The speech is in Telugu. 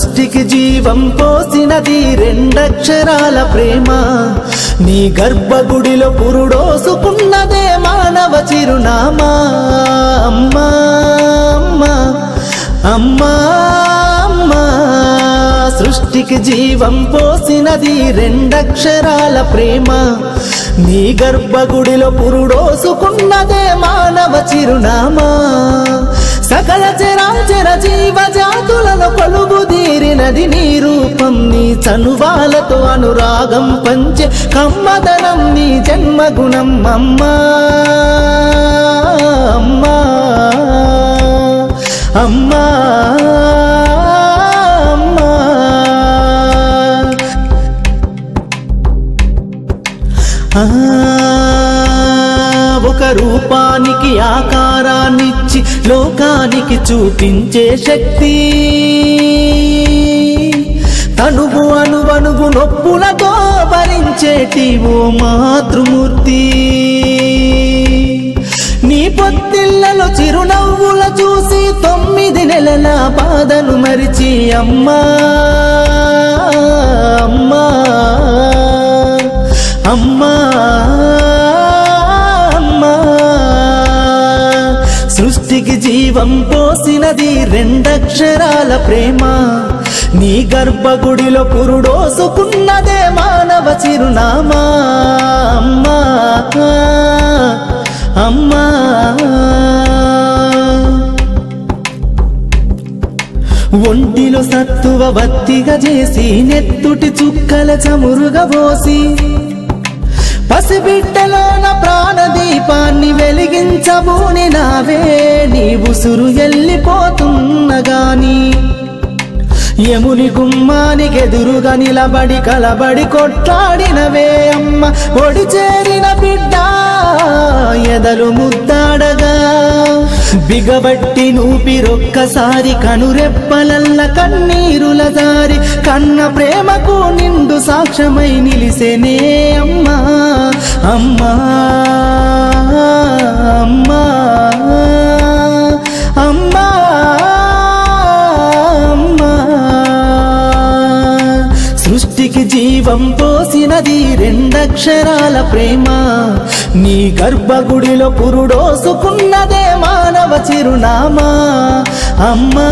సృష్టికి జీవం పోసినది రెండక్షరాల ప్రేమ నీ గర్భగుడిలో పురుడోసుకున్నదే మానవ చిరునామా అమ్మా అమ్మా అమ్మా అమ్మా సృష్టికి జీవం పోసినది రెండక్షరాల ప్రేమ నీ గర్భగుడిలో పురుడోసుకున్నదే మానవ చిరునామా సకల చరాచర జీవజాతులలో కొలువుదీరినది నీ రూపం నీ చనువాలతో అనురాగం పంచే కమ్మదనం నీ జన్మగుణం అమ్మా అమ్మా అమ్మా ఒక రూపానికి ఆకారాన్నిచ్చి లోకానికి చూపించే శక్తి తనువు అణువణువు నొప్పులతో భరించేటి ఓ మాతృమూర్తి నీ పొత్తిళ్లలో చిరునవ్వుల చూసి 9 నెలల బాధను మరిచి అమ్మా అమ్మా అమ్మా అమ్మా సృష్టికి జీవం పోసినది రెండక్షరాల ప్రేమ నీ గర్భగుడిలో పురుడోసుకున్నదే మానవ చిరునామా అమ్మా అమ్మా ఒంటిలో సత్తువ వత్తిగా చేసి నెత్తుటి చుక్కల చమురుగా పోసి పసిబిడ్డలోన ప్రాణదీపాన్ని వెలిగించబూని నావే నీ ఉసురు ఎల్లిపోతున్నగాని యముని గుమ్మానికి ఎదురుగా నిలబడి కలబడి కొట్లాడినవే అమ్మ ఒడి చేరిన బిడ్డ ఎదలు ముద్దాడగా బిగబట్టి నూపిరొక్కసారి కనురెప్పలల్ల కన్నీరుల దారి కన్న ప్రేమకు నిండు సాక్ష్యమై నిలిసేనే అమ్మా అమ్మా అమ్మా అమ్మా అమ్మా సృష్టికి జీవం పోసినది రెండక్షరాల ప్రేమ నీ గర్భగుడిలో పురుడోసుకున్నదే మానవ చిరునామా అమ్మా